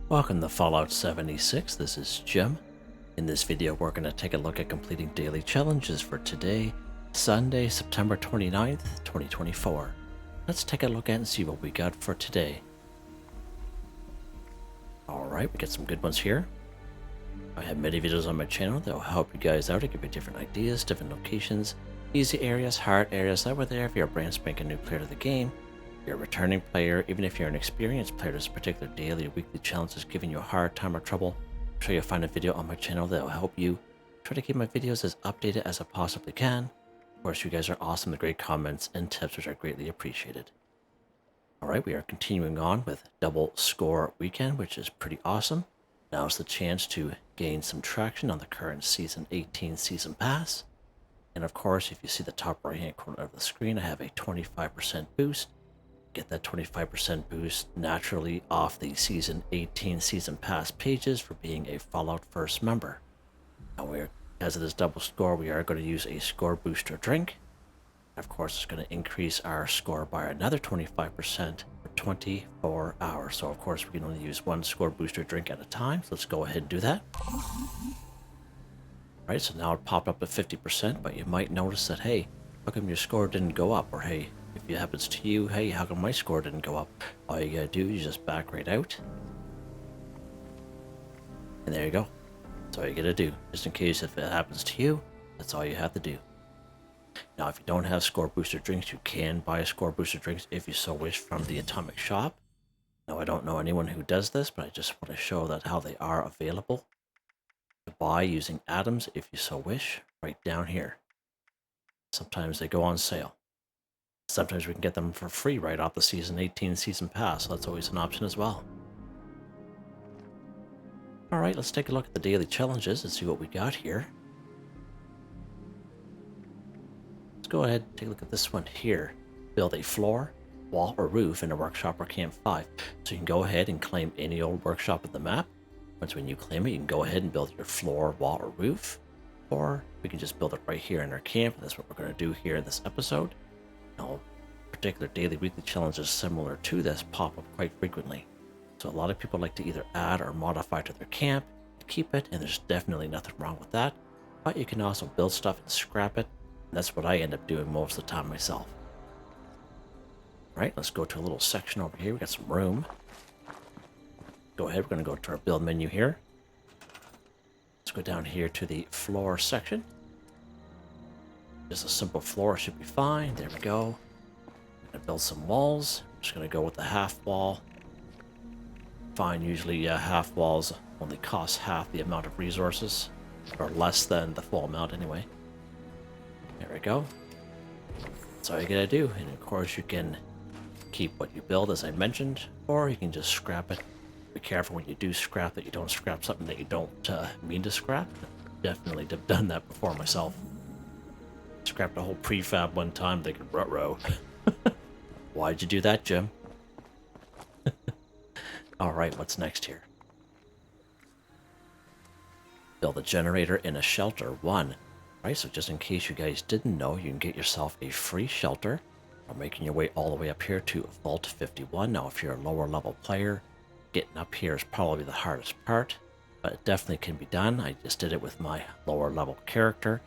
Welcome to Fallout 76, this is Jim. In this video we're going to take a look at completing daily challenges for today, Sunday, September 29th, 2024. Let's take a look at and see what we got for today. Alright, we got some good ones here. I have many videos on my channel that will help you guys out and give you different ideas, different locations, easy areas, hard areas that were there if you're a brand spanking new player to the game. You're a returning player, even if you're an experienced player, there's a particular daily or weekly challenge that's giving you a hard time or trouble. I'm sure you'll find a video on my channel that will help you. Try to keep my videos as updated as I possibly can. Of course, you guys are awesome with great comments and tips, which are greatly appreciated. Alright, we are continuing on with Double Score Weekend, which is pretty awesome. Now's the chance to gain some traction on the current Season 18 Season Pass. And of course, if you see the top right hand corner of the screen, I have a 25% boost. Get that 25% boost naturally off the Season 18 Season Pass pages for being a Fallout First member. Now, as it is double score, we are going to use a score booster drink. Of course, it's going to increase our score by another 25% for 24 hours. So, of course, we can only use one score booster drink at a time. So let's go ahead and do that. Alright, so now it popped up to 50%, but you might notice that, hey, how come your score didn't go up? Or, hey, if it happens to you, hey, how come my score didn't go up? All you gotta do is just back right out. And there you go. That's all you gotta do. Just in case if it happens to you, that's all you have to do. Now, if you don't have score booster drinks, you can buy score booster drinks if you so wish from the Atomic Shop. Now, I don't know anyone who does this, but I just want to show that how they are available to buy using atoms if you so wish, right down here. Sometimes they go on sale. Sometimes we can get them for free right off the Season 18 Season Pass, so that's always an option as well. Alright, let's take a look at the daily challenges and see what we got here. Let's go ahead and take a look at this one here. Build a floor, wall, or roof in a workshop or Camp 5. So you can go ahead and claim any old workshop of the map. Once when you claim it, you can go ahead and build your floor, wall, or roof. Or we can just build it right here in our camp, and that's what we're going to do here in this episode. Now, particular daily, weekly challenges similar to this pop up quite frequently. So a lot of people like to either add or modify to their camp, keep it, and there's definitely nothing wrong with that. But you can also build stuff and scrap it, and that's what I end up doing most of the time myself. Alright, let's go to a little section over here. We got some room. Go ahead, we're going to go to our build menu here. Let's go down here to the floor section. Just a simple floor should be fine. There we go. I'm going to build some walls. I'm just going to go with the half wall. Fine, usually half walls only cost half the amount of resources, or less than the full amount anyway. There we go. That's all you gotta do. And of course you can keep what you build as I mentioned, or you can just scrap it. Be careful when you do scrap that you don't scrap something that you don't mean to scrap. Definitely done that before myself. Scrapped a whole prefab one time thinking, ruh-roh. Why'd you do that, Jim? Alright, what's next here? Build a generator in a shelter 1. Right, so just in case you guys didn't know, you can get yourself a free shelter by making your way all the way up here to Vault 51. Now, if you're a lower level player, getting up here is probably the hardest part, but it definitely can be done. I just did it with my lower level character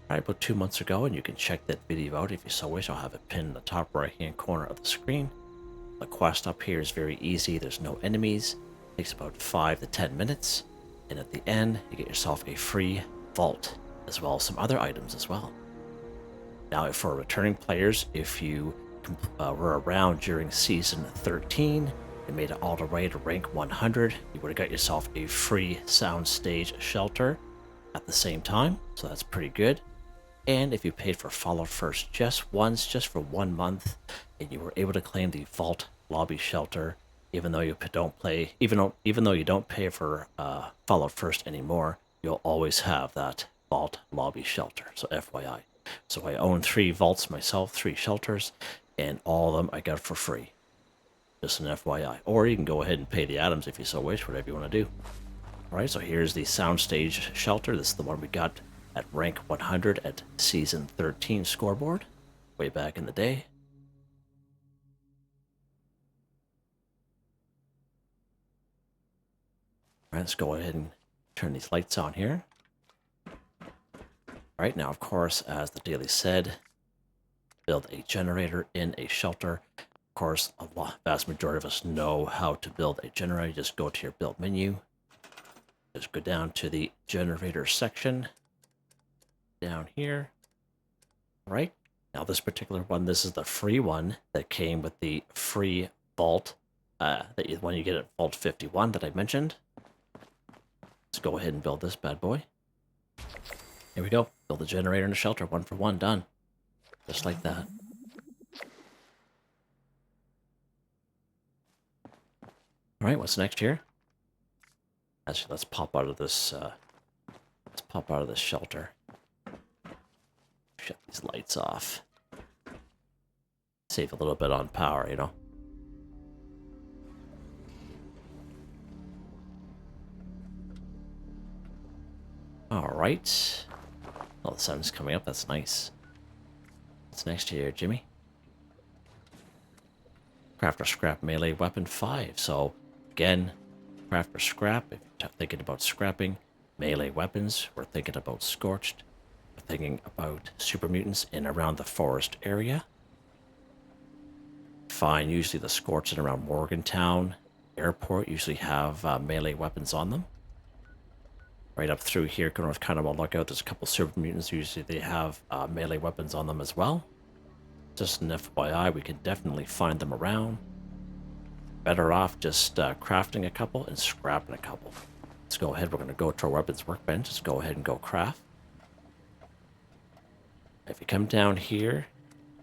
probably about 2 months ago, and you can check that video out if you so wish. I'll have it pinned in the top right hand corner of the screen. The quest up here is very easy. There's no enemies. It takes about 5 to 10 minutes, and at the end you get yourself a free vault as well as some other items as well. Now, for returning players, if you were around during Season 13 and made it all the way to rank 100, you would have got yourself a free soundstage shelter at the same time, so that's pretty good. And if you paid for Fallout First just once, just for 1 month, and you were able to claim the Vault Lobby Shelter, even though you don't play, even though you don't pay for Fallout First anymore, you'll always have that Vault Lobby Shelter. So FYI. So I own 3 vaults myself, 3 shelters, and all of them I got for free. Just an FYI. Or you can go ahead and pay the atoms if you so wish, whatever you want to do. Alright, so here's the soundstage shelter. This is the one we got at rank 100 at Season 13 scoreboard, way back in the day. All right, let's go ahead and turn these lights on here. All right, now, of course, as the daily said, build a generator in a shelter. Of course, vast majority of us know how to build a generator. You just go to your build menu. Just go down to the generator section. Down here. All right. Now, this particular one, this is the free one that came with the free vault. When you get at Vault 51 that I mentioned. Let's go ahead and build this bad boy. Here we go. Build a generator in a shelter. 1 for 1. Done. Just like that. All right, what's next here? Actually, let's pop out of this. Let's pop out of this shelter. Shut these lights off. Save a little bit on power, you know. All right. Oh, the sun's coming up. That's nice. What's next here, Jimmy? Crafter scrap melee weapon 5. So, again, crafter scrap. If you're thinking about scrapping melee weapons, we're thinking about scorched. We're thinking about super mutants in around the forest area. Find usually the scorched in around Morgantown Airport usually have melee weapons on them. Right up through here, kind of on lookout. There's a couple super mutants. Usually they have melee weapons on them as well. Just an FYI, we can definitely find them around. Better off just crafting a couple and scrapping a couple. Let's go ahead. We're going to go to our weapons workbench. Just go ahead and go craft. If you come down here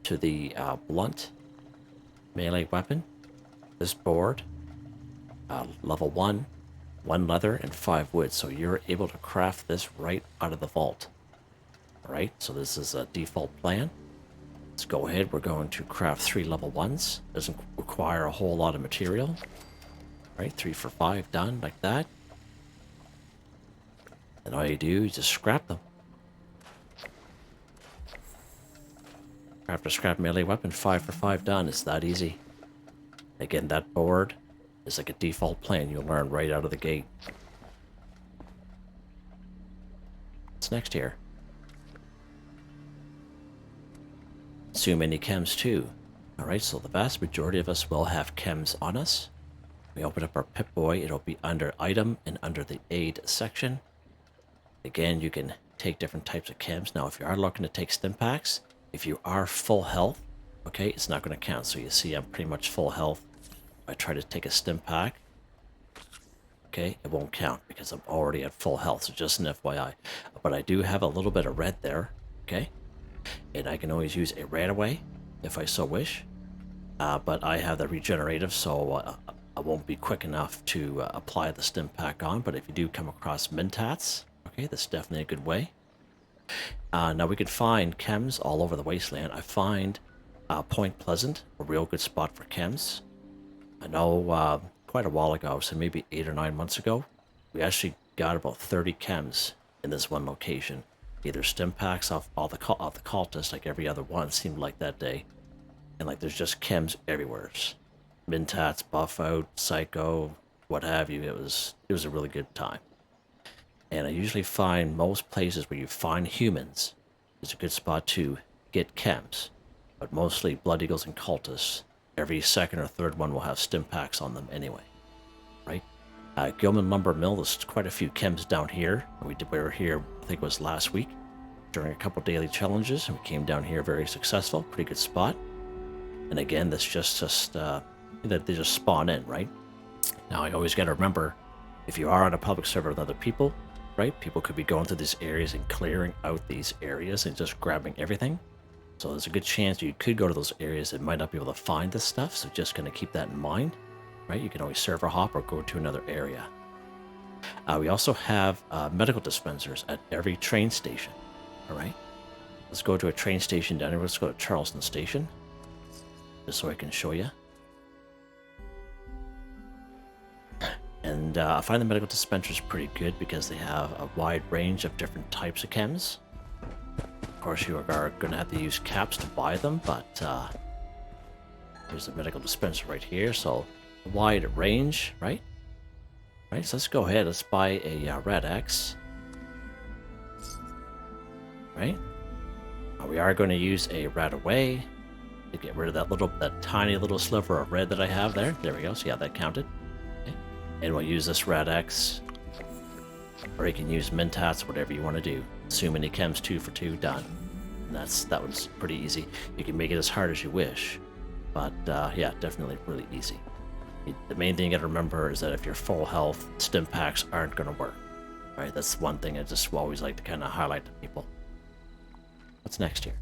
to the blunt melee weapon, this board, level 1. 1 leather and 5 wood, so you're able to craft this right out of the vault. Alright, so this is a default plan. Let's go ahead, we're going to craft 3 level 1s. Doesn't require a whole lot of material. Alright, 3 for 5, done, like that. And all you do is just scrap them. Craft a scrap melee weapon, 5 for 5, done. It's that easy. Again, that board is like a default plan you'll learn right out of the gate. What's next here? Assume any chems too. Alright, so the vast majority of us will have chems on us. We open up our Pip-Boy, it'll be under item and under the aid section. Again, you can take different types of chems. Now, if you are looking to take stim packs, if you are full health, okay, it's not going to count. So you see I'm pretty much full health. I try to take a stim pack, okay, it won't count because I'm already at full health, so just an FYI. But I do have a little bit of red there, okay, and I can always use a red away if I so wish, but I have the regenerative, so I won't be quick enough to apply the stim pack on. But if you do come across Mentats, okay, that's definitely a good way. Now we can find chems all over the wasteland. I find Point Pleasant a real good spot for chems. I know quite a while ago, so maybe 8 or 9 months ago, we actually got about 30 chems in this one location. Either stim packs off the cultists, like every other one, seemed like that day. And like there's just chems everywhere. Mentats, Buff Out, Psycho, what have you. It was a really good time. And I usually find most places where you find humans is a good spot to get chems. But mostly Blood Eagles and cultists. Every second or third one will have stim packs on them anyway, right? Gilman Lumber Mill, there's quite a few chems down here. We were here, I think it was last week, during a couple daily challenges, and we came down here very successful, pretty good spot. And again, this just that they just spawn in, right? Now, I always got to remember, if you are on a public server with other people, right? People could be going through these areas and clearing out these areas and just grabbing everything. So there's a good chance you could go to those areas and might not be able to find this stuff, so just going to keep that in mind, right? You can always server hop or go to another area. We also have medical dispensers at every train station, all right? Let's go to a train station down here. Let's go to Charleston Station, just so I can show you. And I find the medical dispensers pretty good because they have a wide range of different types of chems. Of course, you are going to have to use caps to buy them, but there's a medical dispenser right here, so a wide range, right? Right, so let's go ahead. Let's buy a red X. Right. We are going to use a red away to get rid of that tiny little sliver of red that I have there. There we go. So yeah, that counted. Okay. And we'll use this red X, or you can use Mentats, whatever you want to do. Assume Any Chems 2 for 2, done. And that was pretty easy. You can make it as hard as you wish, but yeah, definitely really easy. The main thing you got to remember is that if you're full health, stim packs aren't going to work. Right, that's one thing I just always like to kind of highlight to people. What's next here?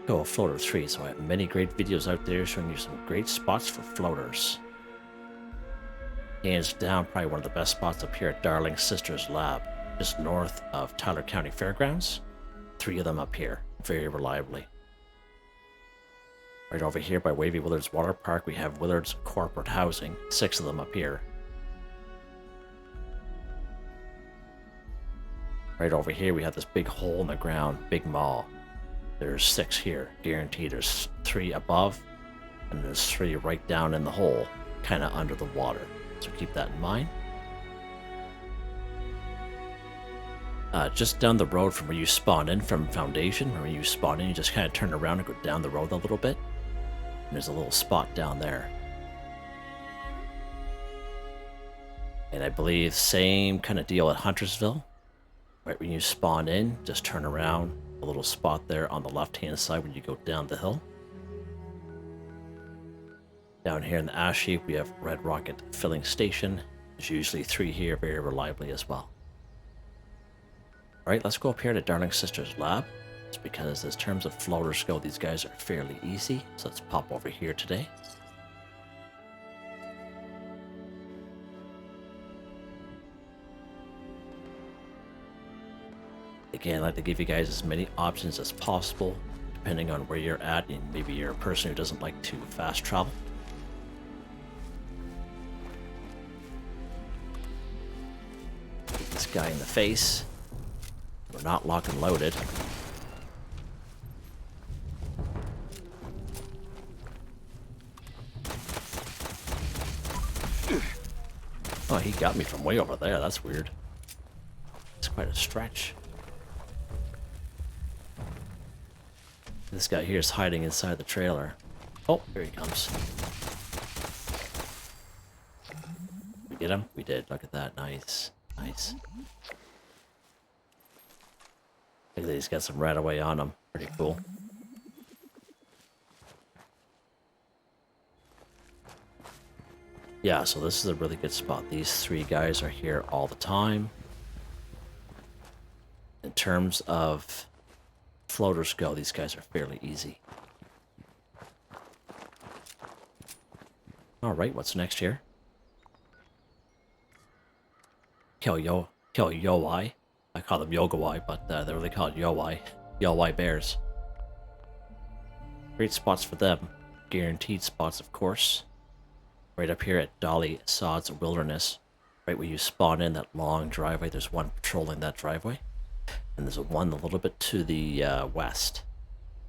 Go floater 3. So I have many great videos out there showing you some great spots for floaters. Hands down, probably one of the best spots up here at Darling Sisters Lab, just north of Tyler County Fairgrounds. 3 of them up here, very reliably. Right over here by Wavy Willards Water Park, we have Willards Corporate Housing. 6 of them up here. Right over here, we have this big hole in the ground, big mall. There's 6 here, guaranteed. There's 3 above, and there's 3 right down in the hole, kind of under the water. So keep that in mind. Just down the road from where you spawn in from Foundation, where you spawn in, you just kind of turn around and go down the road a little bit. And there's a little spot down there. And I believe same kind of deal at Huntersville. Right when you spawn in, just turn around, a little spot there on the left-hand side when you go down the hill. Down here in the Ash Heap, we have Red Rocket Filling Station. There's usually 3 here very reliably as well. Alright, let's go up here to Darling Sisters Lab. It's because as terms of floaters go, these guys are fairly easy. So let's pop over here today. Again, I like to give you guys as many options as possible, depending on where you're at, and maybe you're a person who doesn't like to fast travel. Get this guy in the face. We're not locked and loaded. Oh, he got me from way over there. That's weird. It's quite a stretch. This guy here is hiding inside the trailer. Oh, here he comes. We get him? We did. Look at that. Nice. Nice. Look at that. He's got some right away on him. Pretty cool. Yeah, so this is a really good spot. These 3 guys are here all the time. In terms of floaters go, these guys are fairly easy. Alright, what's next here? Kill Yao Guai. I call them Yao Guai, but they're really called Yao Guai bears. Great spots for them. Guaranteed spots, of course. Right up here at Dolly Sod's Wilderness. Right where you spawn in that long driveway. There's one patrolling that driveway. And there's one a little bit to the west.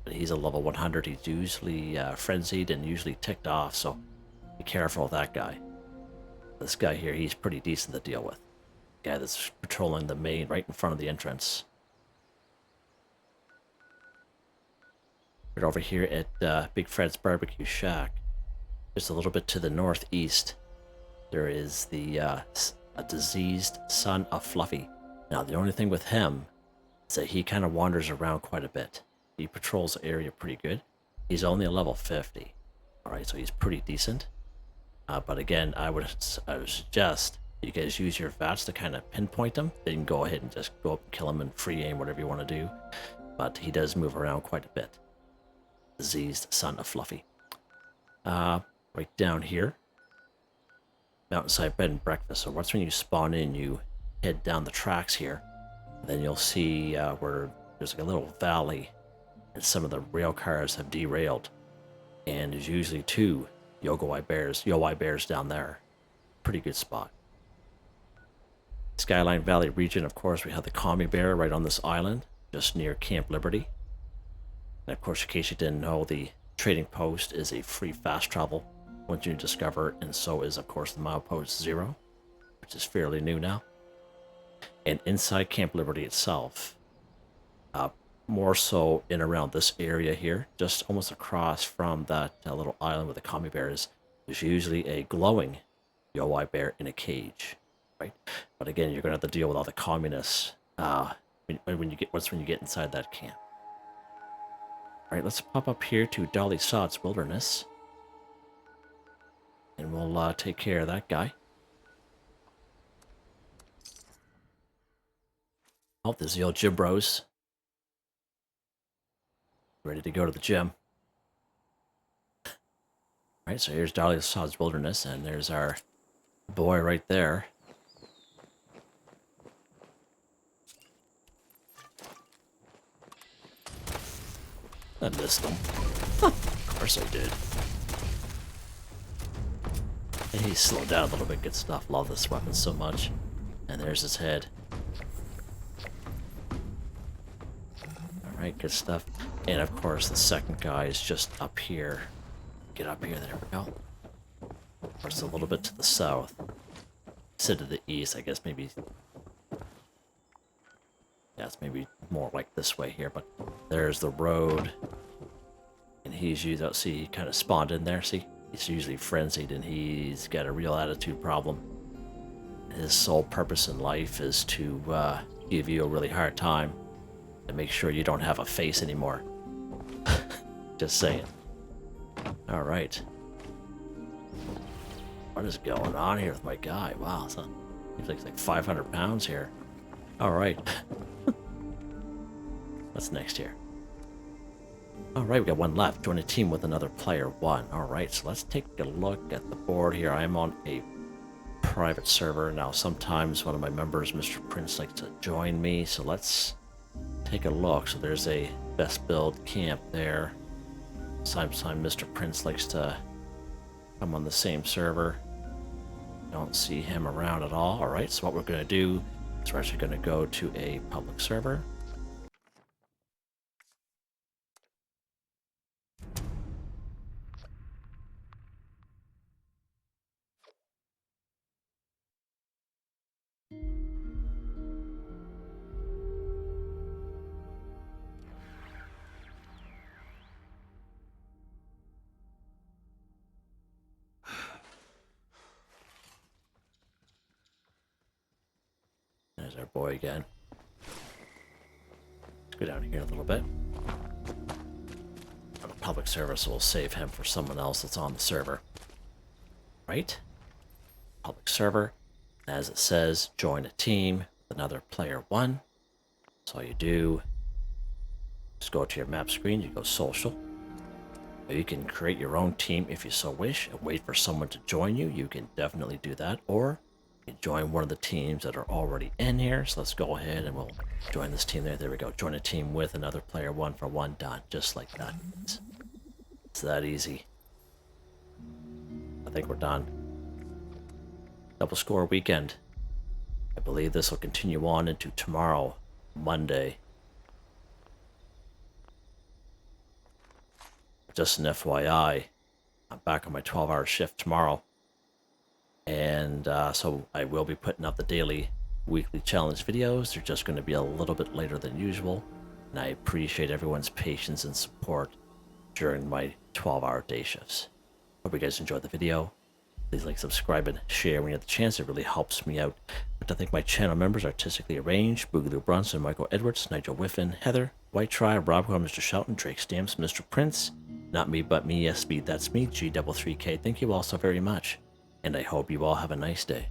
But he's a level 100. He's usually frenzied and usually ticked off, so be careful of that guy. This guy here, he's pretty decent to deal with. The guy that's patrolling the main right in front of the entrance. Right over here at Big Fred's Barbecue Shack. Just a little bit to the northeast, there is the a diseased son of Fluffy. Now, the only thing with him is that he kind of wanders around quite a bit. He patrols the area pretty good. He's only a level 50. Alright, so he's pretty decent. But again, I would suggest you guys use your VATS to kind of pinpoint him. Then you can go ahead and just go up and kill him and free aim, whatever you want to do. But he does move around quite a bit. Diseased son of Fluffy. Right down here. Mountainside Bed and Breakfast. So once when you spawn in, you head down the tracks here. Then you'll see where there's like a little valley and some of the rail cars have derailed. And there's usually 2 Yao Guai bears down there. Pretty good spot. Skyline Valley region, of course, we have the Commie Bear right on this island, just near Camp Liberty. And of course, in case you didn't know, the trading post is a free fast travel once you discover it, and so is, of course, the milepost 0, which is fairly new now. And inside Camp Liberty itself, more so in around this area here, just almost across from that little island with the commie bears, there's usually a glowing Yao Guai bear in a cage, right? But again, you're going to have to deal with all the communists when you get inside that camp. All right, let's pop up here to Dolly Sod's Wilderness, and we'll take care of that guy. Oh, there's the old gym bros. Ready to go to the gym. All right, so here's Dolly Sod's Wilderness, and there's our boy right there. I missed him. Of course I did. And he slowed down a little bit. Good stuff. Love this weapon so much. And there's his head. Alright, good stuff. And of course, the second guy is just up here. Get up here. There we go. Of course, a little bit to the south. Instead of the east, I guess maybe. Yeah, it's maybe more like this way here, but there's the road. And he's usually, see, he kind of spawned in there, see? He's usually frenzied, and he's got a real attitude problem. His sole purpose in life is to give you a really hard time and make sure you don't have a face anymore. Just saying. Alright. What is going on here with my guy? Wow, so he's like 500 pounds here. Alright. What's next here? Alright, we got one left. Join a team with another player 1. Alright, so let's take a look at the board here. I'm on a private server. Now, sometimes one of my members, Mr.Prince, likes to join me. So let's take a look. So there's a best build camp there. Sometimes Mr.Prince likes to come on the same server. Don't see him around at all. Alright, so what we're going to do is we're actually going to go to a public server. There's our boy again. Let's go down here a little bit. On a public server, so we'll save him for someone else that's on the server. Right? Public server. As it says, join a team with another player 1. So all you do, just go to your map screen, you go social. You can create your own team if you so wish and wait for someone to join you. You can definitely do that. Or you can join one of the teams that are already in here. So let's go ahead and we'll join this team there. There we go. Join a team with another player 1 for 1 done. Just like that. It's that easy. I think we're done. Double score weekend. I believe this will continue on into tomorrow, Monday. Just an FYI, I'm back on my 12-hour shift tomorrow. And so I will be putting up the daily weekly challenge videos. They're just going to be a little bit later than usual. And I appreciate everyone's patience and support during my 12-hour day shifts. Hope you guys enjoyed the video. Please like, subscribe, and share when you have the chance. It really helps me out. But I thank my channel members, Artistically Arranged, Boogaloo Bronson, Michael Edwards, Nigel Wiffen, Heather, Whitetribe, Robco, Mr. Shelton, Drake Stamps, Mr.Prince, NotMeButMeYesMeThatsMe, G33K. Thank you all so very much. And I hope you all have a nice day.